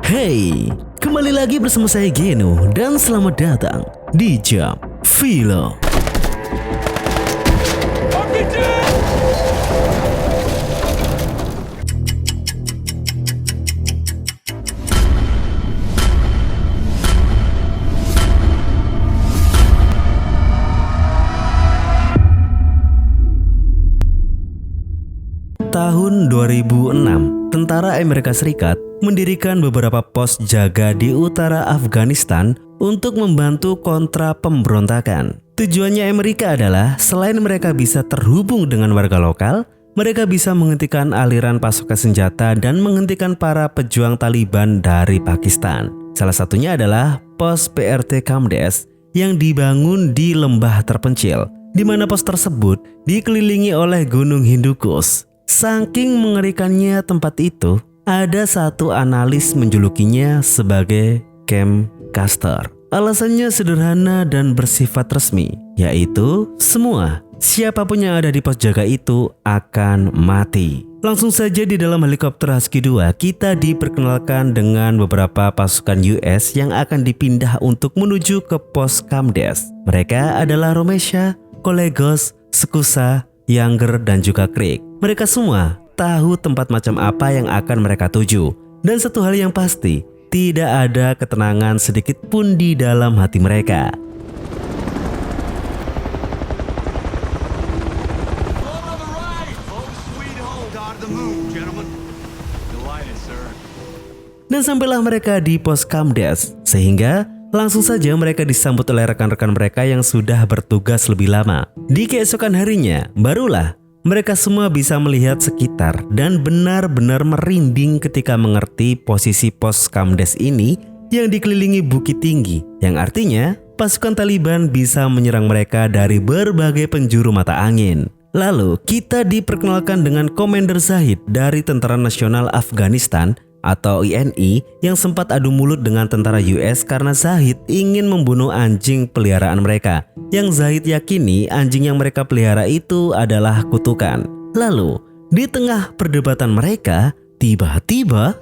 Hey, kembali lagi bersama saya Geno dan selamat datang di Jam Film. Tahun 2006, tentara Amerika Serikat mendirikan beberapa pos jaga di utara Afghanistan untuk membantu kontra pemberontakan. Tujuannya Amerika adalah selain mereka bisa terhubung dengan warga lokal, mereka bisa menghentikan aliran pasukan senjata dan menghentikan para pejuang Taliban dari Pakistan. Salah satunya adalah pos PRT Kamdes yang dibangun di lembah terpencil, di mana pos tersebut dikelilingi oleh Gunung Hindukush. Saking mengerikannya tempat itu, ada satu analis menjulukinya sebagai Camp Custer. Alasannya sederhana dan bersifat resmi, yaitu siapapun yang ada di pos jaga itu akan mati. Langsung saja di dalam helikopter Husky 2, kita diperkenalkan dengan beberapa pasukan US yang akan dipindah untuk menuju ke pos Kamdes. Mereka adalah Romesha, Kolegos, Skusa, Younger, dan juga Creek. Mereka semua tahu tempat macam apa yang akan mereka tuju. Dan satu hal yang pasti, tidak ada ketenangan sedikit pun di dalam hati mereka. Dan sampailah mereka di pos Kamdes, sehingga langsung saja mereka disambut oleh rekan-rekan mereka yang sudah bertugas lebih lama. Di keesokan harinya, barulah mereka semua bisa melihat sekitar dan benar-benar merinding ketika mengerti posisi pos Kamdes ini yang dikelilingi bukit tinggi, yang artinya pasukan Taliban bisa menyerang mereka dari berbagai penjuru mata angin. Lalu kita diperkenalkan dengan Komander Zahid dari Tentara Nasional Afghanistan atau INI yang sempat adu mulut dengan tentara US karena Zahid ingin membunuh anjing peliharaan mereka. Yang Zahid yakini anjing yang mereka pelihara itu adalah kutukan. Lalu, di tengah perdebatan mereka, tiba-tiba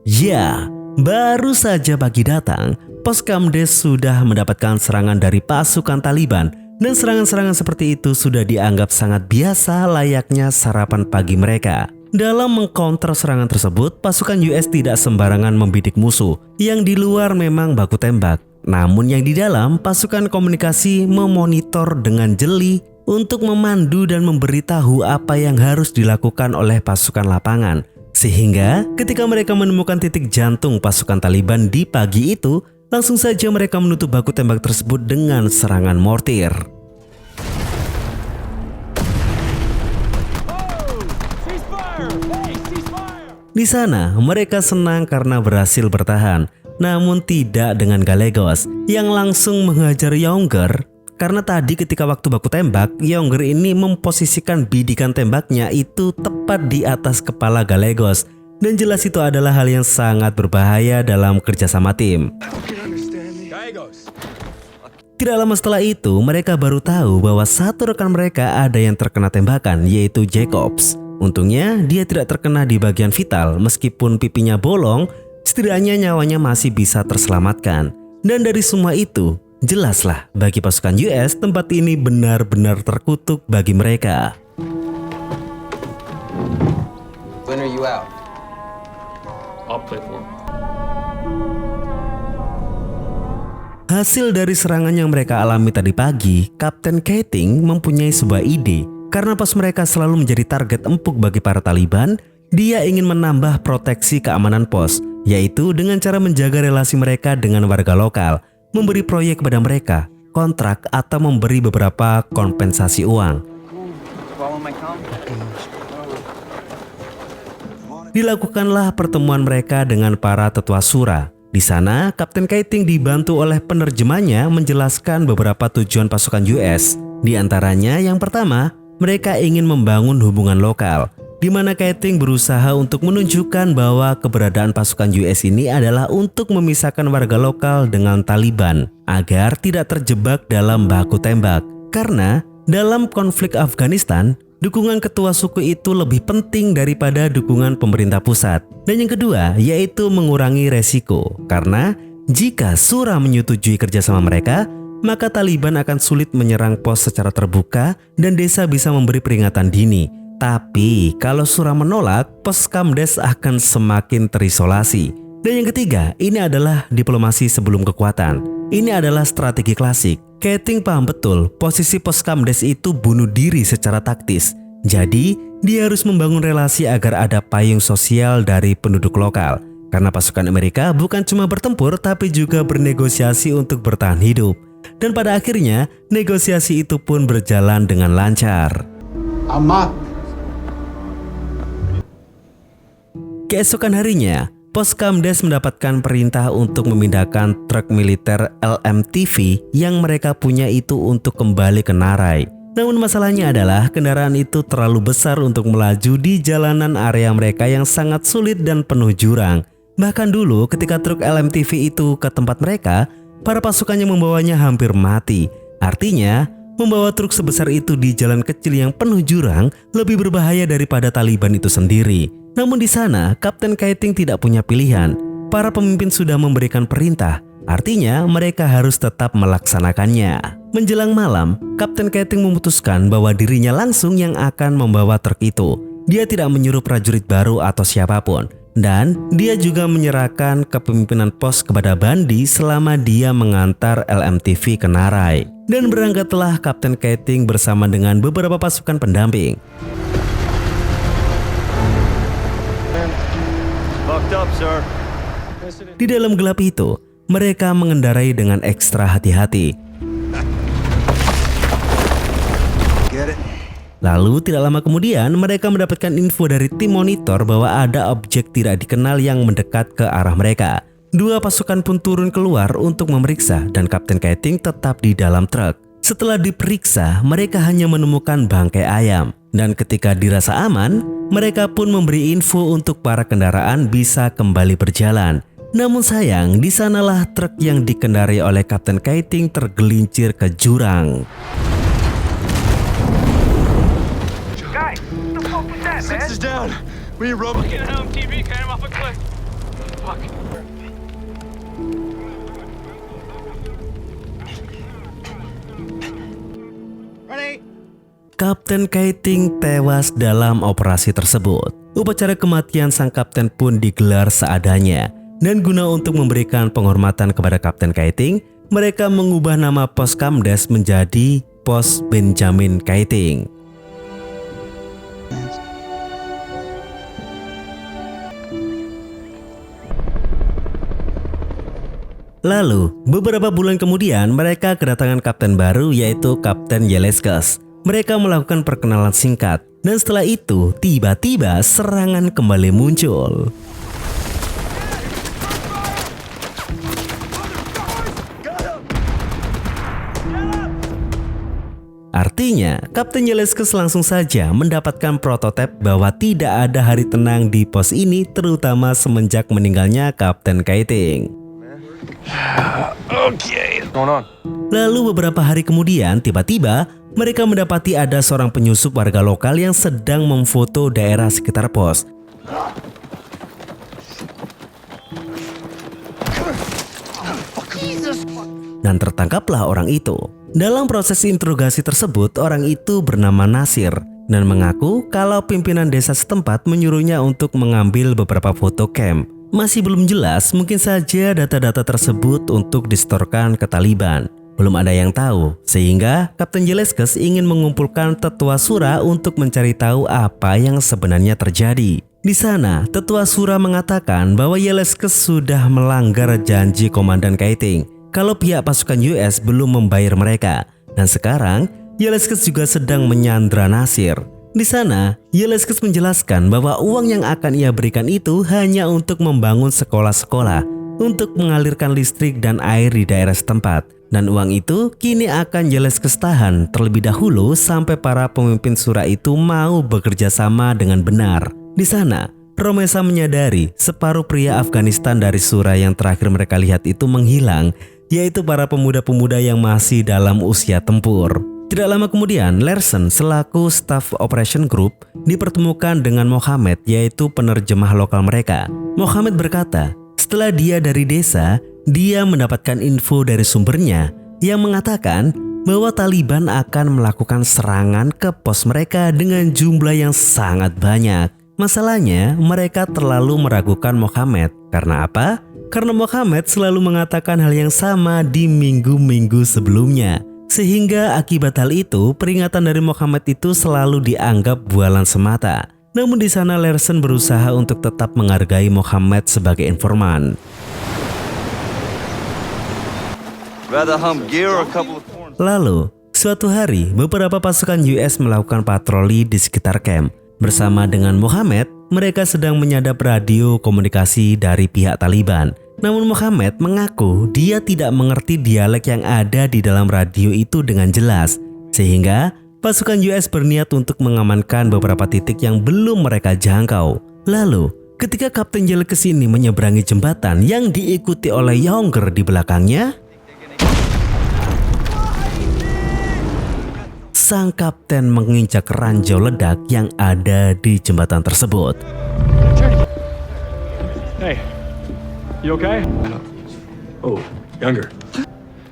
ya, baru saja pagi datang, pos Kamdes sudah mendapatkan serangan dari pasukan Taliban, dan serangan-serangan seperti itu sudah dianggap sangat biasa layaknya sarapan pagi mereka. Dalam mengcounter serangan tersebut, pasukan US tidak sembarangan membidik musuh, yang di luar memang baku tembak. Namun yang di dalam, pasukan komunikasi memonitor dengan jeli untuk memandu dan memberitahu apa yang harus dilakukan oleh pasukan lapangan. Sehingga ketika mereka menemukan titik jantung pasukan Taliban di pagi itu, langsung saja mereka menutup baku tembak tersebut dengan serangan mortir. Di sana mereka senang karena berhasil bertahan, namun tidak dengan Gallegos yang langsung menghajar Younger. Karena tadi ketika waktu baku tembak, Younger ini memposisikan bidikan tembaknya itu tepat di atas kepala Gallegos. Dan jelas itu adalah hal yang sangat berbahaya dalam kerjasama tim. Tidak lama setelah itu, mereka baru tahu bahwa satu rekan mereka ada yang terkena tembakan, yaitu Jacobs. Untungnya dia tidak terkena di bagian vital, meskipun pipinya bolong, setidaknya nyawanya masih bisa terselamatkan. Dan dari semua itu, jelaslah bagi pasukan US tempat ini benar-benar terkutuk bagi mereka. When are you out? I'll play for him. Hasil dari serangan yang mereka alami tadi pagi, Kapten Keating mempunyai sebuah ide. Karena pos mereka selalu menjadi target empuk bagi para Taliban, dia ingin menambah proteksi keamanan pos, yaitu dengan cara menjaga relasi mereka dengan warga lokal, memberi proyek kepada mereka, kontrak, atau memberi beberapa kompensasi uang. Dilakukanlah pertemuan mereka dengan para tetua Sura. Di sana, Kapten Keating dibantu oleh penerjemahnya menjelaskan beberapa tujuan pasukan US. Di antaranya yang pertama, mereka ingin membangun hubungan lokal, di mana Keating berusaha untuk menunjukkan bahwa keberadaan pasukan US ini adalah untuk memisahkan warga lokal dengan Taliban agar tidak terjebak dalam baku tembak. Karena dalam konflik Afghanistan, dukungan ketua suku itu lebih penting daripada dukungan pemerintah pusat. Dan yang kedua yaitu mengurangi resiko. Karena jika Shura menyetujui kerjasama mereka, maka Taliban akan sulit menyerang pos secara terbuka dan desa bisa memberi peringatan dini. Tapi kalau Shura menolak, pos Kamdes akan semakin terisolasi. Dan yang ketiga, ini adalah diplomasi sebelum kekuatan. Ini adalah strategi klasik. Keating paham betul posisi pos Kamdes itu bunuh diri secara taktis. Jadi, dia harus membangun relasi agar ada payung sosial dari penduduk lokal. Karena pasukan Amerika bukan cuma bertempur tapi juga bernegosiasi untuk bertahan hidup. Dan pada akhirnya, negosiasi itu pun berjalan dengan lancar. Keesokan harinya, pos Kamdes mendapatkan perintah untuk memindahkan truk militer LMTV yang mereka punya itu untuk kembali ke Narai. Namun masalahnya adalah kendaraan itu terlalu besar untuk melaju di jalanan area mereka yang sangat sulit dan penuh jurang. Bahkan dulu ketika truk LMTV itu ke tempat mereka, para pasukannya membawanya hampir mati. Artinya, membawa truk sebesar itu di jalan kecil yang penuh jurang lebih berbahaya daripada Taliban itu sendiri. Namun di sana, Kapten Keating tidak punya pilihan. Para pemimpin sudah memberikan perintah, artinya mereka harus tetap melaksanakannya. Menjelang malam, Kapten Keating memutuskan bahwa dirinya langsung yang akan membawa truk itu. Dia tidak menyuruh prajurit baru atau siapapun. Dan dia juga menyerahkan kepemimpinan pos kepada Bandi selama dia mengantar LMTV ke Narai. Dan berangkatlah Kapten Keating bersama dengan beberapa pasukan pendamping. Di dalam gelap itu, mereka mengendarai dengan ekstra hati-hati. Lalu tidak lama kemudian mereka mendapatkan info dari tim monitor bahwa ada objek tidak dikenal yang mendekat ke arah mereka. Dua pasukan pun turun keluar untuk memeriksa dan Kapten Keating tetap di dalam truk. Setelah diperiksa, mereka hanya menemukan bangkai ayam. Dan ketika dirasa aman, mereka pun memberi info untuk para kendaraan bisa kembali berjalan. Namun sayang, di sanalah truk yang dikendarai oleh Kapten Keating tergelincir ke jurang. Six is down. We need Robo. Get an LMTV, carry him off a cliff. Fuck. Ready? Kapten Keating tewas dalam operasi tersebut. Upacara kematian sang kapten pun digelar seadanya. Dan guna untuk memberikan penghormatan kepada Kapten Keating, mereka mengubah nama pos Kamdes menjadi Pos Benjamin Keating. Lalu, beberapa bulan kemudian mereka kedatangan kapten baru yaitu Kapten Yeleskes. Mereka melakukan perkenalan singkat dan setelah itu tiba-tiba serangan kembali muncul. Artinya, Kapten Yeleskes langsung saja mendapatkan prototip bahwa tidak ada hari tenang di pos ini terutama semenjak meninggalnya Kapten Keating. Okay. What's going on? Lalu beberapa hari kemudian tiba-tiba mereka mendapati ada seorang penyusup warga lokal yang sedang memfoto daerah sekitar pos. Dan tertangkaplah orang itu. Dalam proses interogasi tersebut, orang itu bernama Nasir dan mengaku kalau pimpinan desa setempat menyuruhnya untuk mengambil beberapa foto camp. Masih belum jelas, mungkin saja data-data tersebut untuk disetorkan ke Taliban. Belum ada yang tahu, sehingga Kapten Yeleskes ingin mengumpulkan tetua Shura untuk mencari tahu apa yang sebenarnya terjadi. Di sana, tetua Shura mengatakan bahwa Yeleskes sudah melanggar janji Komandan Keating kalau pihak pasukan US belum membayar mereka. Dan sekarang, Yeleskes juga sedang menyandra Nasir. Di sana, Yeleskes menjelaskan bahwa uang yang akan ia berikan itu hanya untuk membangun sekolah-sekolah, untuk mengalirkan listrik dan air di daerah setempat. Dan uang itu kini akan Yeleskes tahan terlebih dahulu sampai para pemimpin Shura itu mau bekerja sama dengan benar. Di sana, Romesa menyadari separuh pria Afghanistan dari Shura yang terakhir mereka lihat itu menghilang, yaitu para pemuda-pemuda yang masih dalam usia tempur. Tidak lama kemudian, Larsen selaku Staff Operation Group dipertemukan dengan Mohammed, yaitu penerjemah lokal mereka. Mohammed berkata, setelah dia dari desa, dia mendapatkan info dari sumbernya yang mengatakan bahwa Taliban akan melakukan serangan ke pos mereka dengan jumlah yang sangat banyak. Masalahnya, mereka terlalu meragukan Mohammed. Karena apa? Karena Mohammed selalu mengatakan hal yang sama di minggu-minggu sebelumnya. Sehingga akibat hal itu, peringatan dari Mohammed itu selalu dianggap bualan semata. Namun di sana Larsen berusaha untuk tetap menghargai Mohammed sebagai informan. Lalu, suatu hari beberapa pasukan US melakukan patroli di sekitar camp. Bersama dengan Mohammed, mereka sedang menyadap radio komunikasi dari pihak Taliban. Namun Mohammed mengaku dia tidak mengerti dialek yang ada di dalam radio itu dengan jelas. Sehingga pasukan US berniat untuk mengamankan beberapa titik yang belum mereka jangkau. Lalu, ketika Kapten Jelkes ini menyeberangi jembatan yang diikuti oleh Younger di belakangnya, sang kapten menginjak ranjau ledak yang ada di jembatan tersebut. Hey, you okay? Oh, Younger.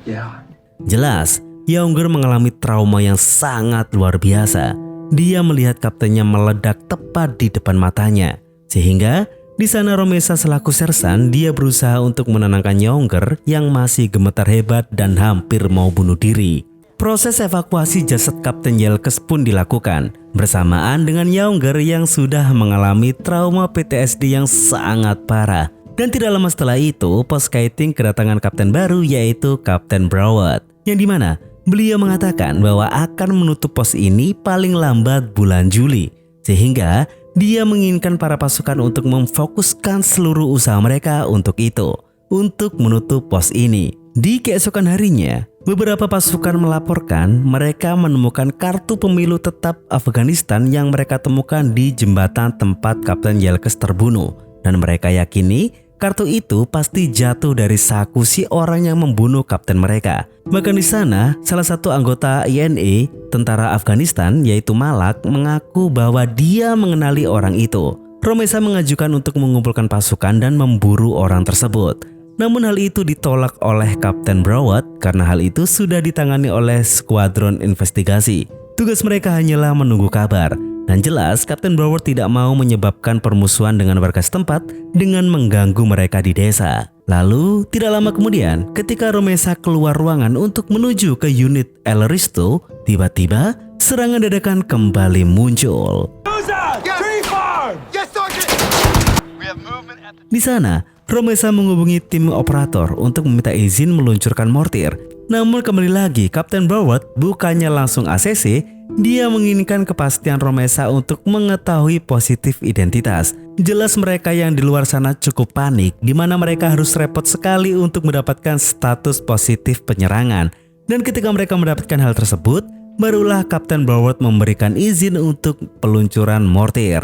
Yeah. Jelas, Younger mengalami trauma yang sangat luar biasa. Dia melihat kaptennya meledak tepat di depan matanya. Sehingga di sana Romesa selaku sersan, dia berusaha untuk menenangkan Younger yang masih gemetar hebat dan hampir mau bunuh diri. Proses evakuasi jasad Kapten Jelkes pun dilakukan bersamaan dengan Younger yang sudah mengalami trauma PTSD yang sangat parah. Dan tidak lama setelah itu, pos kiting kedatangan kapten baru yaitu Kapten Broward, yang dimana beliau mengatakan bahwa akan menutup pos ini paling lambat bulan Juli, sehingga dia menginginkan para pasukan untuk memfokuskan seluruh usaha mereka untuk itu, untuk menutup pos ini. Di keesokan harinya, beberapa pasukan melaporkan mereka menemukan kartu pemilu tetap Afghanistan yang mereka temukan di jembatan tempat Kapten Jelkes terbunuh, dan mereka yakini kartu itu pasti jatuh dari saku si orang yang membunuh kapten mereka. Bahkan di sana, salah satu anggota INA, tentara Afghanistan, yaitu Malak, mengaku bahwa dia mengenali orang itu. Romesa mengajukan untuk mengumpulkan pasukan dan memburu orang tersebut. Namun hal itu ditolak oleh Kapten Broward karena hal itu sudah ditangani oleh skuadron investigasi. Tugas mereka hanyalah menunggu kabar. Dan jelas Kapten Broward tidak mau menyebabkan permusuhan dengan warga setempat dengan mengganggu mereka di desa. Lalu tidak lama kemudian ketika Romesa keluar ruangan untuk menuju ke unit El Risto, tiba-tiba serangan dadakan kembali muncul. Di sana Romesa menghubungi tim operator untuk meminta izin meluncurkan mortir. Namun kembali lagi Kapten Broward bukannya langsung ACC, dia menginginkan kepastian Romesa untuk mengetahui positif identitas. Jelas mereka yang di luar sana cukup panik, di mana mereka harus repot sekali untuk mendapatkan status positif penyerangan. Dan ketika mereka mendapatkan hal tersebut, barulah Kapten Broward memberikan izin untuk peluncuran mortir.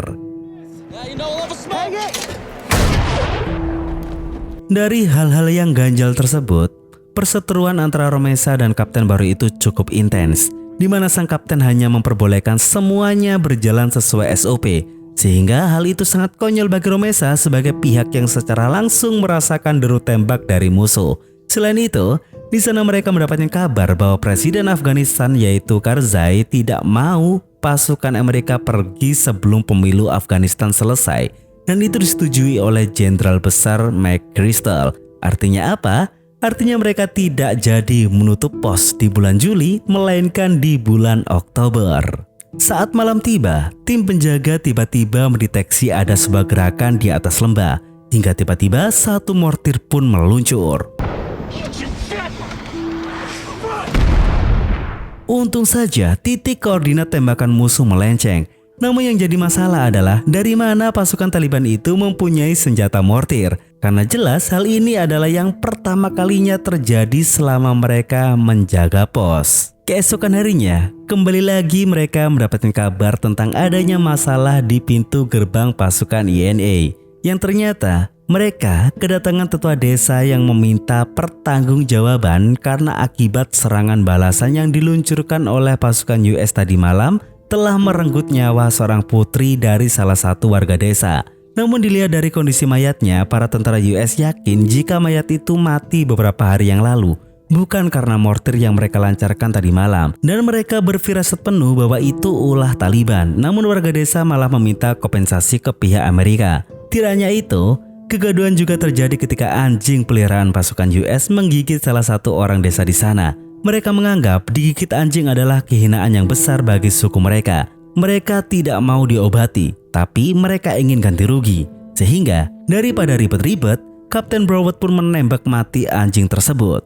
Dari hal-hal yang ganjal tersebut, perseteruan antara Romesa dan kapten baru itu cukup intens, di mana sang kapten hanya memperbolehkan semuanya berjalan sesuai SOP, sehingga hal itu sangat konyol bagi Romesa sebagai pihak yang secara langsung merasakan deru tembak dari musuh. Selain itu, di sana mereka mendapatkan kabar bahwa Presiden Afghanistan yaitu Karzai tidak mau pasukan Amerika pergi sebelum pemilu Afghanistan selesai. Dan itu disetujui oleh Jenderal Besar McChrystal. Artinya apa? Artinya mereka tidak jadi menutup pos di bulan Juli, melainkan di bulan Oktober. Saat malam tiba, tim penjaga tiba-tiba mendeteksi ada sebuah gerakan di atas lembah. Hingga tiba-tiba satu mortir pun meluncur. Untung saja titik koordinat tembakan musuh melenceng. Namun yang jadi masalah adalah dari mana pasukan Taliban itu mempunyai senjata mortir. Karena jelas hal ini adalah yang pertama kalinya terjadi selama mereka menjaga pos. Keesokan harinya, kembali lagi mereka mendapatkan kabar tentang adanya masalah di pintu gerbang pasukan INA. Yang ternyata Mereka kedatangan tetua desa yang meminta pertanggungjawaban karena akibat serangan balasan yang diluncurkan oleh pasukan US tadi malam telah merenggut nyawa seorang putri dari salah satu warga desa. Namun dilihat dari kondisi mayatnya, para tentara US yakin jika mayat itu mati beberapa hari yang lalu, bukan karena mortir yang mereka lancarkan tadi malam. Dan mereka berfirasat penuh bahwa itu ulah Taliban. Namun warga desa malah meminta kompensasi ke pihak Amerika. Tidak hanya itu, kegaduhan juga terjadi ketika anjing peliharaan pasukan US menggigit salah satu orang desa di sana. Mereka menganggap digigit anjing adalah kehinaan yang besar bagi suku mereka. Mereka tidak mau diobati, tapi mereka ingin ganti rugi. Sehingga daripada ribet-ribet, Kapten Broward pun menembak mati anjing tersebut.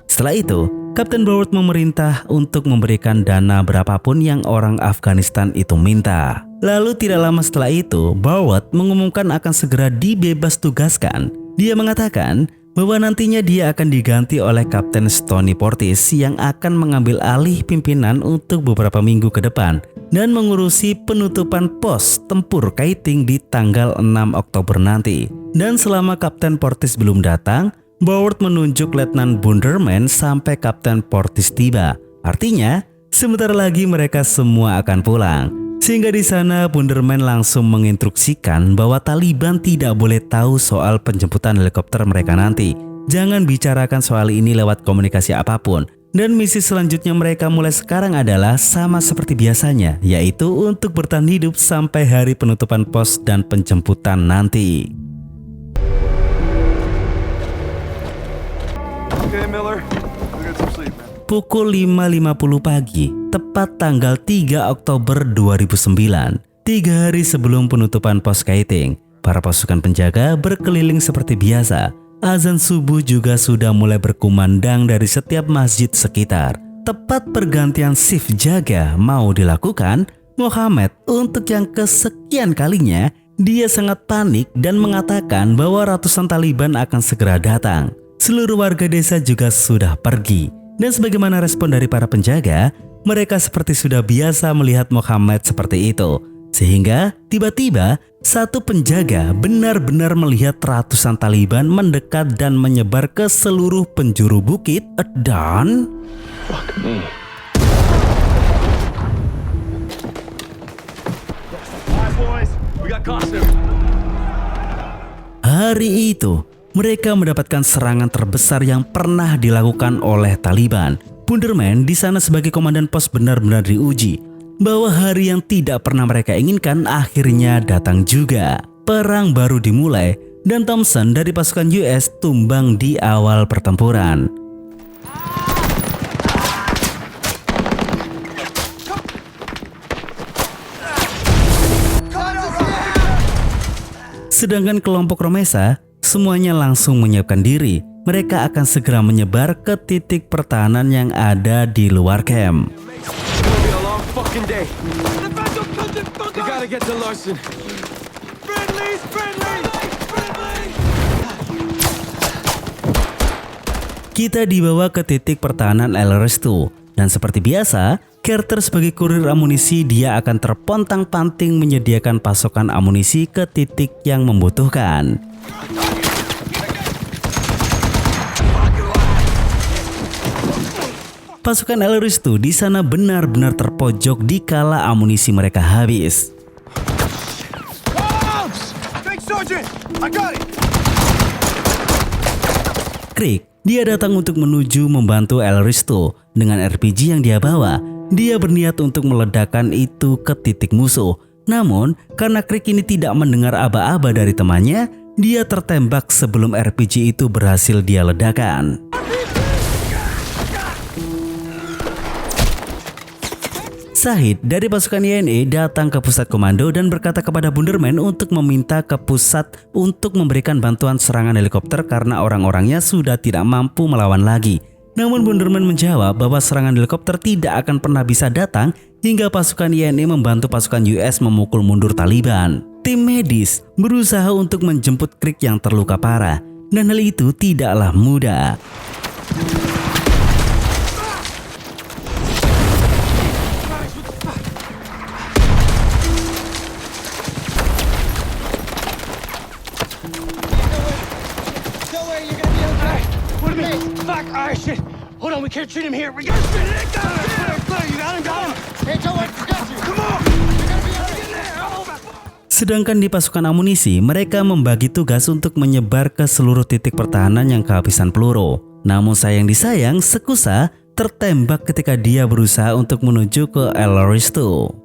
Setelah itu, Kapten Broward memerintah untuk memberikan dana berapapun yang orang Afghanistan itu minta. Lalu tidak lama setelah itu, Broward mengumumkan akan segera dibebas tugaskan. Dia mengatakan bahwa nantinya dia akan diganti oleh Kapten Stoney Portis yang akan mengambil alih pimpinan untuk beberapa minggu ke depan dan mengurusi penutupan pos tempur Kaiting di tanggal 6 Oktober nanti. Dan selama Kapten Portis belum datang, Broward menunjuk Letnan Bunderman sampai Kapten Portis tiba. Artinya, sebentar lagi mereka semua akan pulang. Sehingga di sana Bunderman langsung menginstruksikan bahwa Taliban tidak boleh tahu soal penjemputan helikopter mereka nanti. Jangan bicarakan soal ini lewat komunikasi apapun. Dan misi selanjutnya mereka mulai sekarang adalah sama seperti biasanya, yaitu untuk bertahan hidup sampai hari penutupan pos dan penjemputan nanti. Okay, Miller. Go get some sleep, man. Pukul 5.50 pagi, tepat tanggal 3 Oktober 2009, 3 hari sebelum penutupan pos Kaiting, para pasukan penjaga berkeliling seperti biasa. Azan subuh juga sudah mulai berkumandang dari setiap masjid sekitar. Tepat pergantian shift jaga mau dilakukan, Mohammed untuk yang kesekian kalinya, dia sangat panik dan mengatakan bahwa ratusan Taliban akan segera datang. Seluruh warga desa juga sudah pergi. Dan sebagaimana respon dari para penjaga, mereka seperti sudah biasa melihat Mohammed seperti itu. Sehingga tiba-tiba satu penjaga benar-benar melihat ratusan Taliban mendekat dan menyebar ke seluruh penjuru bukit dan... Fuck me. Alright, boys. We got Costa. Hari itu, mereka mendapatkan serangan terbesar yang pernah dilakukan oleh Taliban. Bunderman di sana sebagai komandan pos benar-benar diuji. Bahwa hari yang tidak pernah mereka inginkan akhirnya datang juga. Perang baru dimulai dan Thompson dari pasukan US tumbang di awal pertempuran. Sedangkan kelompok Romesa semuanya langsung menyiapkan diri. Mereka akan segera menyebar ke titik pertahanan yang ada di luar camp. It's gonna be a long fucking day. You gotta get to Larson. Friendlies, friendly. Kita dibawa ke titik pertahanan El Resto. Dan seperti biasa, Carter sebagai kurir amunisi, dia akan terpontang-panting menyediakan pasokan amunisi ke titik yang membutuhkan. Pasukan El Resto di sana benar-benar terpojok dikala amunisi mereka habis. Thanks, Sergeant. I got it. Crick, dia datang untuk menuju membantu El Resto. Dengan RPG yang dia bawa, dia berniat untuk meledakkan itu ke titik musuh. Namun, karena Crick ini tidak mendengar aba-aba dari temannya, dia tertembak sebelum RPG itu berhasil dia ledakan. Sahid dari pasukan YNE datang ke pusat komando dan berkata kepada Bunderman untuk meminta ke pusat untuk memberikan bantuan serangan helikopter karena orang-orangnya sudah tidak mampu melawan lagi. Namun Bunderman menjawab bahwa serangan helikopter tidak akan pernah bisa datang hingga pasukan YNE membantu pasukan US memukul mundur Taliban. Tim medis berusaha untuk menjemput Crick yang terluka parah dan hal itu tidaklah mudah. We can't treat him here. We got him. You got him. Hey, Joe, I got you. Come on. We gotta be out of there. Sedangkan di pasukan amunisi, mereka membagi tugas untuk menyebar ke seluruh titik pertahanan yang kehabisan peluru. Namun sayang disayang, Sekusa tertembak ketika dia berusaha untuk menuju ke Eloristo.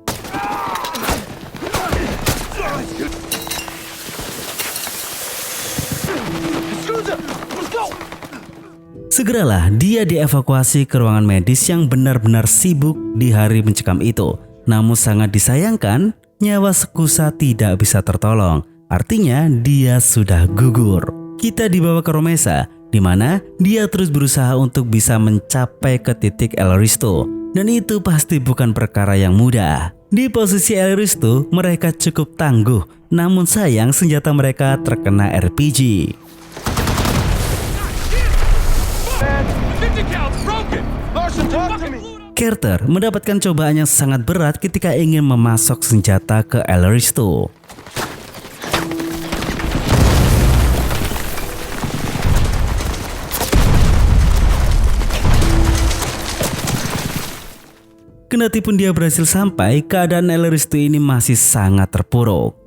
Segeralah dia dievakuasi ke ruangan medis yang benar-benar sibuk di hari mencekam itu. Namun sangat disayangkan, nyawa Sekusa tidak bisa tertolong. Artinya dia sudah gugur. Kita dibawa ke Romesa, di mana dia terus berusaha untuk bisa mencapai ke titik Eloristo. Dan itu pasti bukan perkara yang mudah. Di posisi Eloristo, mereka cukup tangguh. Namun sayang senjata mereka terkena RPG. Carter mendapatkan cobaan yang sangat berat ketika ingin memasok senjata ke Eloristo. Kendatipun dia berhasil sampai, keadaan Eloristo ini masih sangat terpuruk.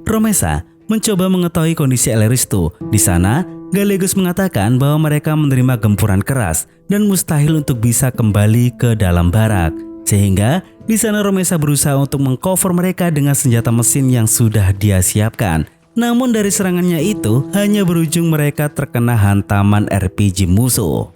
Romesa mencoba mengetahui kondisi Eloristo. Di sana, Gallegos mengatakan bahwa mereka menerima gempuran keras dan mustahil untuk bisa kembali ke dalam barak. Sehingga di sana Romesa berusaha untuk mengcover mereka dengan senjata mesin yang sudah dia siapkan. Namun dari serangannya itu hanya berujung mereka terkena hantaman RPG musuh.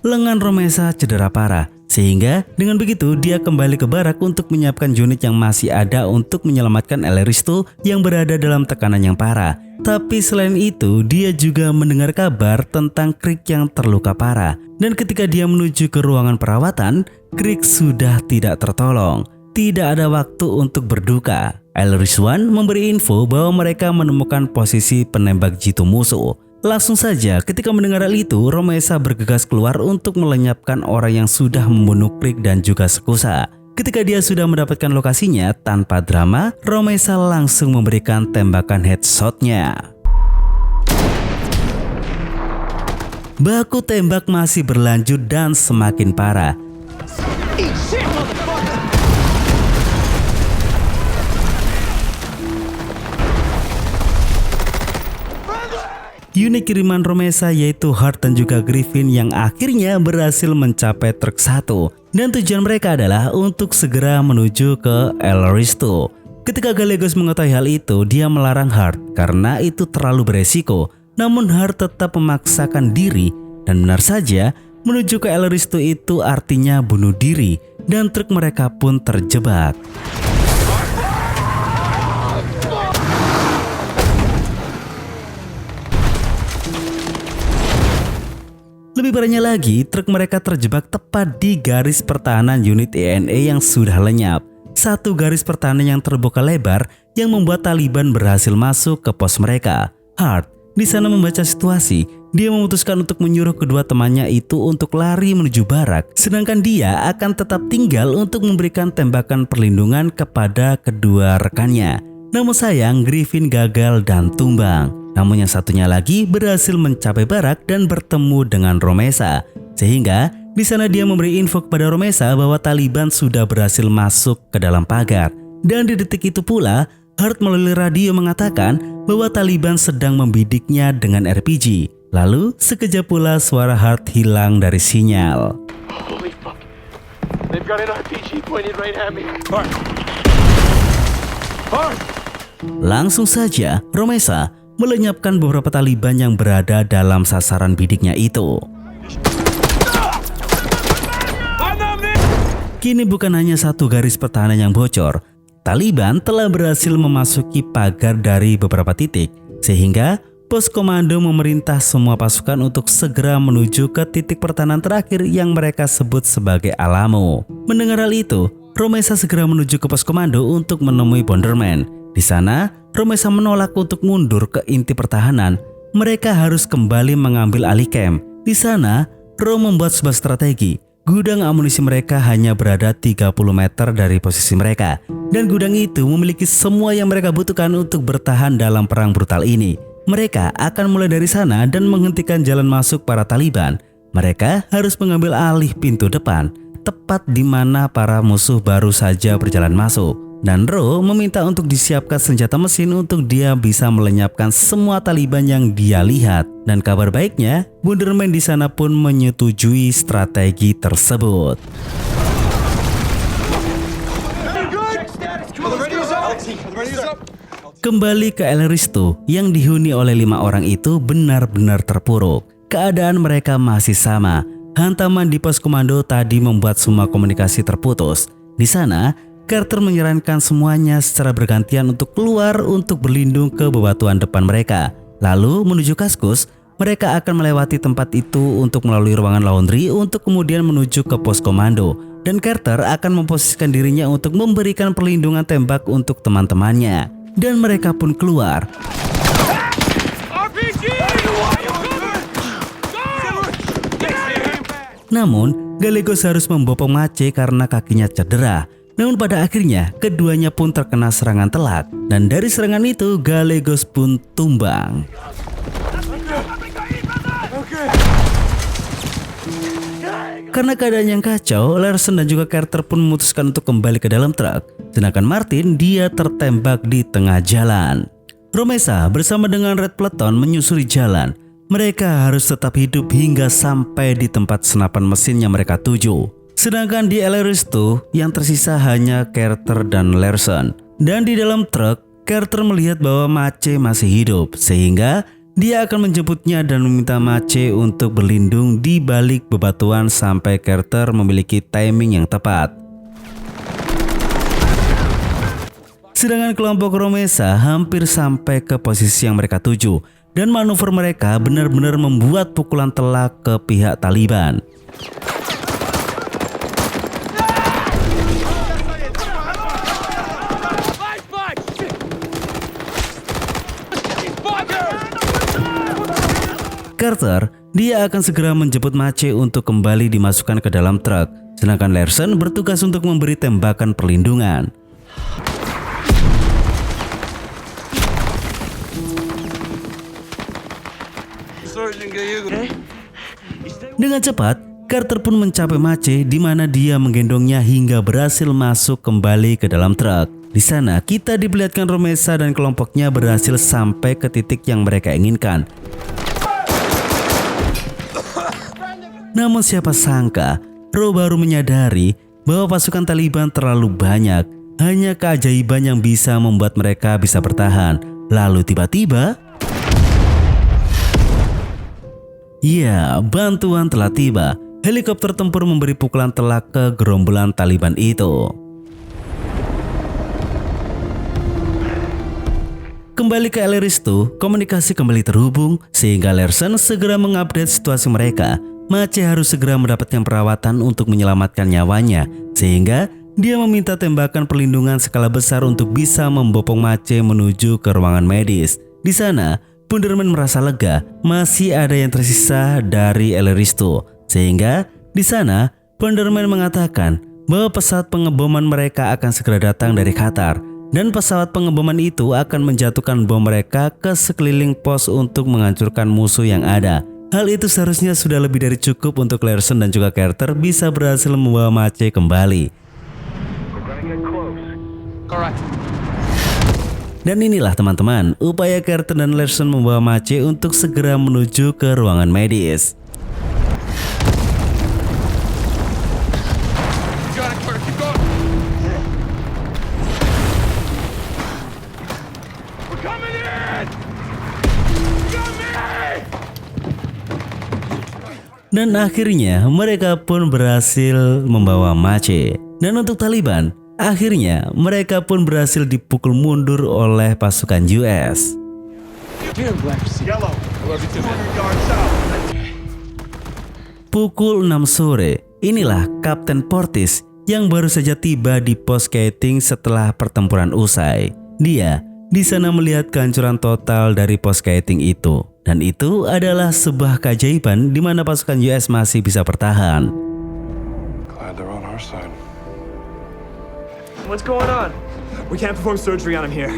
Lengan Romesa cedera parah, sehingga dengan begitu dia kembali ke barak untuk menyiapkan unit yang masih ada untuk menyelamatkan Eloristo yang berada dalam tekanan yang parah. Tapi selain itu, dia juga mendengar kabar tentang Krieg yang terluka parah. Dan ketika dia menuju ke ruangan perawatan, Krieg sudah tidak tertolong. Tidak ada waktu untuk berduka. Eloristo memberi info bahwa mereka menemukan posisi penembak jitu musuh. Langsung saja ketika mendengar hal itu, Romesa bergegas keluar untuk melenyapkan orang yang sudah membunuh Krieg dan juga Sekusa. Ketika dia sudah mendapatkan lokasinya, tanpa drama, Romesa langsung memberikan tembakan headshotnya. Baku tembak masih berlanjut dan semakin parah. Unit kiriman Romesa yaitu Hart dan juga Griffin yang akhirnya berhasil mencapai truk 1. Dan tujuan mereka adalah untuk segera menuju ke Eloristo. Ketika Gallegos mengetahui hal itu, dia melarang Hart karena itu terlalu beresiko. Namun Hart tetap memaksakan diri dan benar saja menuju ke Eloristo itu artinya bunuh diri dan truk mereka pun terjebak. Lebih parahnya lagi, truk mereka terjebak tepat di garis pertahanan unit ENE yang sudah lenyap. Satu garis pertahanan yang terbuka lebar yang membuat Taliban berhasil masuk ke pos mereka. Hart di sana membaca situasi. Dia memutuskan untuk menyuruh kedua temannya itu untuk lari menuju barak. Sedangkan dia akan tetap tinggal untuk memberikan tembakan perlindungan kepada kedua rekannya. Namun sayang, Griffin gagal dan tumbang. Namun yang satunya lagi berhasil mencapai barak dan bertemu dengan Romesa. Sehingga di sana dia memberi info kepada Romesa bahwa Taliban sudah berhasil masuk ke dalam pagar. Dan di detik itu pula, Hart melalui radio mengatakan bahwa Taliban sedang membidiknya dengan RPG. Lalu sekejap pula suara Hart hilang dari sinyal. Holy fuck. They've got an RPG pointed right at me. Hart! Langsung saja, Romesa melenyapkan beberapa Taliban yang berada dalam sasaran bidiknya itu. Kini bukan hanya satu garis pertahanan yang bocor, Taliban telah berhasil memasuki pagar dari beberapa titik, sehingga pos komando memerintah semua pasukan untuk segera menuju ke titik pertahanan terakhir yang mereka sebut sebagai Alamo. Mendengar hal itu, Romesa segera menuju ke pos komando untuk menemui Bonderman. Di sana, Romesa menolak untuk mundur ke inti pertahanan. Mereka harus kembali mengambil alih camp. Di sana, Ro membuat sebuah strategi. Gudang amunisi mereka hanya berada 30 meter dari posisi mereka. Dan gudang itu memiliki semua yang mereka butuhkan untuk bertahan dalam perang brutal ini. Mereka akan mulai dari sana dan menghentikan jalan masuk para Taliban. Mereka harus mengambil alih pintu depan, tepat di mana para musuh baru saja berjalan masuk. Dan Ro meminta untuk disiapkan senjata mesin untuk dia bisa melenyapkan semua Taliban yang dia lihat. Dan kabar baiknya, Wonderman di sana pun menyetujui strategi tersebut. Kembali ke El Risto yang dihuni oleh 5 orang itu benar-benar terpuruk. Keadaan mereka masih sama. Hantaman di pos komando tadi membuat semua komunikasi terputus. Di sana, Carter menyarankan semuanya secara bergantian untuk keluar untuk berlindung ke bebatuan depan mereka. Lalu menuju Kaskus, mereka akan melewati tempat itu untuk melalui ruangan laundry untuk kemudian menuju ke pos komando. Dan Carter akan memposisikan dirinya untuk memberikan perlindungan tembak untuk teman-temannya. Dan mereka pun keluar. Namun, Gallegos harus membopong Mace karena kakinya cedera. Namun pada akhirnya, keduanya pun terkena serangan telak. Dan dari serangan itu, Gallegos pun tumbang. Karena keadaan yang kacau, Larson dan juga Carter pun memutuskan untuk kembali ke dalam truk. Sedangkan Martin, dia tertembak di tengah jalan. Romesa bersama dengan Red Pluton menyusuri jalan. Mereka harus tetap hidup hingga sampai di tempat senapan mesin yang mereka tuju. Sedangkan di El Risto yang tersisa hanya Carter dan Larson. Dan di dalam truk, Carter melihat bahwa Mace masih hidup, sehingga dia akan menjemputnya dan meminta Mace untuk berlindung di balik bebatuan sampai Carter memiliki timing yang tepat. Sedangkan kelompok Romesa hampir sampai ke posisi yang mereka tuju, dan manuver mereka benar-benar membuat pukulan telak ke pihak Taliban. Carter, dia akan segera menjemput Mace untuk kembali dimasukkan ke dalam truk. Sedangkan Larson bertugas untuk memberi tembakan perlindungan. Dengan cepat, Carter pun mencapai Mace di mana dia menggendongnya hingga berhasil masuk kembali ke dalam truk. Di sana kita diperlihatkan Romesa dan kelompoknya berhasil sampai ke titik yang mereka inginkan. Namun siapa sangka, Ro baru menyadari bahwa pasukan Taliban terlalu banyak. Hanya keajaiban yang bisa membuat mereka bisa bertahan. Lalu tiba-tiba, ya, bantuan telah tiba. Helikopter tempur memberi pukulan telak ke gerombolan Taliban itu. Kembali ke El Risto, komunikasi kembali terhubung sehingga Larson segera mengupdate situasi mereka. Mace harus segera mendapatkan perawatan untuk menyelamatkan nyawanya, sehingga dia meminta tembakan perlindungan skala besar untuk bisa membopong Mace menuju ke ruangan medis. Di sana, Wonderman merasa lega, masih ada yang tersisa dari El Risto, sehingga di sana Wonderman mengatakan bahwa pesawat pengeboman mereka akan segera datang dari Qatar, dan pesawat pengeboman itu akan menjatuhkan bom mereka ke sekeliling pos untuk menghancurkan musuh yang ada. Hal itu seharusnya sudah lebih dari cukup untuk Larson dan juga Carter bisa berhasil membawa Mace kembali. Dan inilah teman-teman, upaya Carter dan Larson membawa Mace untuk segera menuju ke ruangan medis. Dan akhirnya mereka pun berhasil membawa Mace. Dan untuk Taliban, akhirnya mereka pun berhasil dipukul mundur oleh pasukan US. Pukul 6 sore, inilah Kapten Portis yang baru saja tiba di pos Keating setelah pertempuran usai. Dia di sana melihat kehancuran total dari pos Keating itu. Dan itu adalah sebuah keajaiban di mana pasukan US masih bisa bertahan. Glad they're on our side. What's going on? We can't perform surgery on him here.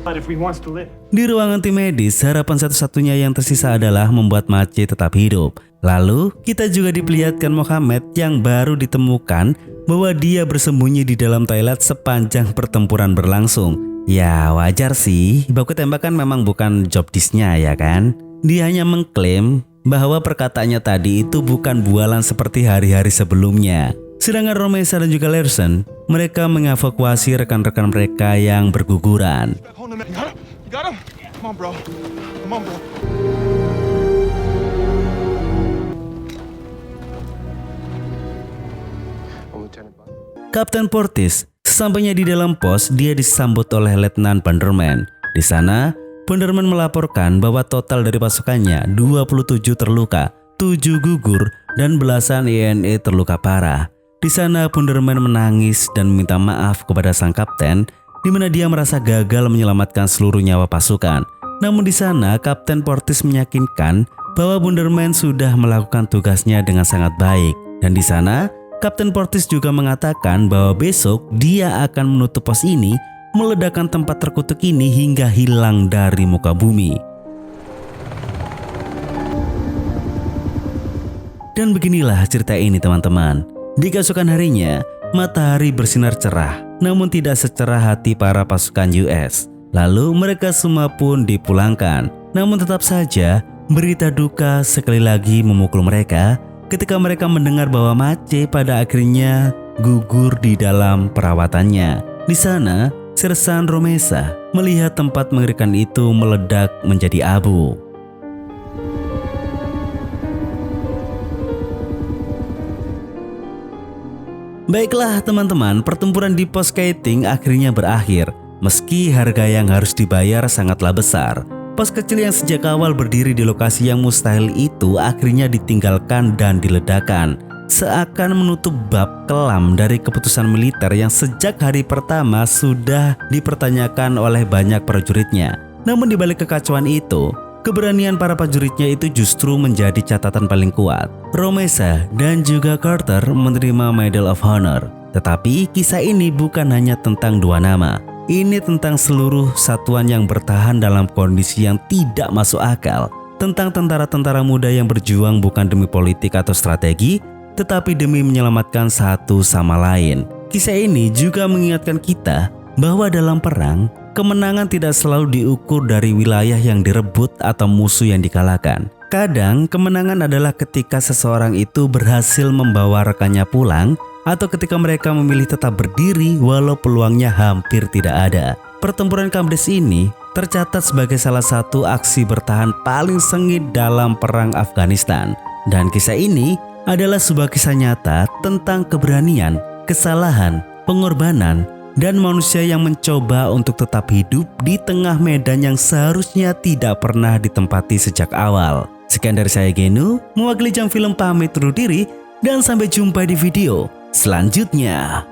But if he wants to live. Di ruangan tim medis, harapan satu-satunya yang tersisa adalah membuat Mace tetap hidup. Lalu, kita juga diperlihatkan Mohammed yang baru ditemukan bahwa dia bersembunyi di dalam toilet sepanjang pertempuran berlangsung. Ya, wajar sih, baku tembak kan memang bukan job disk-nya ya kan? Dia hanya mengklaim bahwa perkataannya tadi itu bukan bualan seperti hari-hari sebelumnya. Sedangkan Romesa dan juga Larson, mereka mengevakuasi rekan-rekan mereka yang berguguran. Hold him. You got him? Come on, bro. Come on, bro. Lieutenant Buck. Kapten Portis, sesampainya di dalam pos, dia disambut oleh Letnan Banderman. Di sana, Banderman melaporkan bahwa total dari pasukannya 27 terluka, 7 gugur, dan belasan INE terluka parah. Di sana, Banderman menangis dan meminta maaf kepada sang kapten, di mana dia merasa gagal menyelamatkan seluruh nyawa pasukan. Namun di sana, Kapten Portis meyakinkan bahwa Banderman sudah melakukan tugasnya dengan sangat baik. Dan di sana, Kapten Portis juga mengatakan bahwa besok dia akan menutup pos ini, meledakkan tempat terkutuk ini hingga hilang dari muka bumi. Dan beginilah cerita ini teman-teman. Di keesokan harinya, matahari bersinar cerah, namun tidak secerah hati para pasukan US. Lalu mereka semua pun dipulangkan. Namun tetap saja, berita duka sekali lagi memukul mereka ketika mereka mendengar bahwa Mace pada akhirnya gugur di dalam perawatannya. Di sana, Sersan Romesa melihat tempat mengerikan itu meledak menjadi abu. Baiklah teman-teman, pertempuran di pos Keating akhirnya berakhir. Meski harga yang harus dibayar sangatlah besar, pos kecil yang sejak awal berdiri di lokasi yang mustahil itu akhirnya ditinggalkan dan diledakkan. Seakan menutup bab kelam dari keputusan militer yang sejak hari pertama sudah dipertanyakan oleh banyak prajuritnya. Namun di balik kekacauan itu, keberanian para prajuritnya itu justru menjadi catatan paling kuat. Romesa dan juga Carter menerima Medal of Honor. Tetapi kisah ini bukan hanya tentang dua nama. Ini tentang seluruh satuan yang bertahan dalam kondisi yang tidak masuk akal. Tentang tentara-tentara muda yang berjuang bukan demi politik atau strategi, tetapi demi menyelamatkan satu sama lain. Kisah ini juga mengingatkan kita bahwa dalam perang, kemenangan tidak selalu diukur dari wilayah yang direbut atau musuh yang dikalahkan. Kadang kemenangan adalah ketika seseorang itu berhasil membawa rekannya pulang, atau ketika mereka memilih tetap berdiri walau peluangnya hampir tidak ada. Pertempuran Kambdes ini tercatat sebagai salah satu aksi bertahan paling sengit dalam perang Afghanistan. Dan kisah ini adalah sebuah kisah nyata tentang keberanian, kesalahan, pengorbanan, dan manusia yang mencoba untuk tetap hidup di tengah medan yang seharusnya tidak pernah ditempati sejak awal. Sekian dari saya Genu, mewakili Jam Film pamit undur diri, dan sampai jumpa di video selanjutnya.